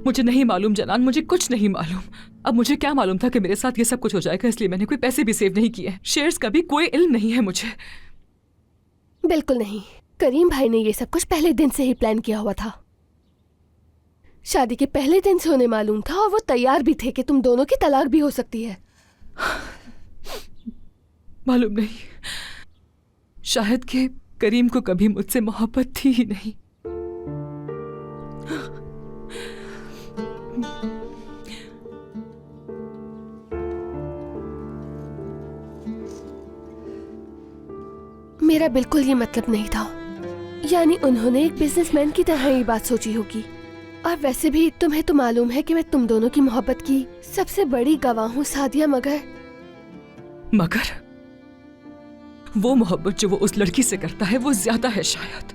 मुझे नहीं मालूम जनान, मुझे कुछ नहीं मालूम। अब मुझे क्या मालूम था कि मेरे साथ ये सब कुछ हो जाएगा, इसलिए मैंने कोई पैसे भी सेव नहीं किए। शेयर्स का भी कोई इल्म नहीं है मुझे। बिल्कुल नहीं, करीम भाई ने ये सब कुछ पहले दिन से ही प्लान किया हुआ था। शादी के पहले दिन से उन्हें मालूम था और वो तैयार भी थे कि तुम दोनों की तलाक भी हो सकती है। मालूम नहीं, शायद कि करीम को कभी मुझसे मोहब्बत थी ही नहीं। मेरा बिल्कुल ये मतलब नहीं था। यानी उन्होंने एक बिजनेसमैन की तरह ये बात सोची होगी। और वैसे भी तुम्हें तो मालूम है कि मैं तुम दोनों की मोहब्बत की सबसे बड़ी गवाह हूँ सादिया, मगर वो मोहब्बत जो वो उस लड़की से करता है वो ज्यादा है शायद।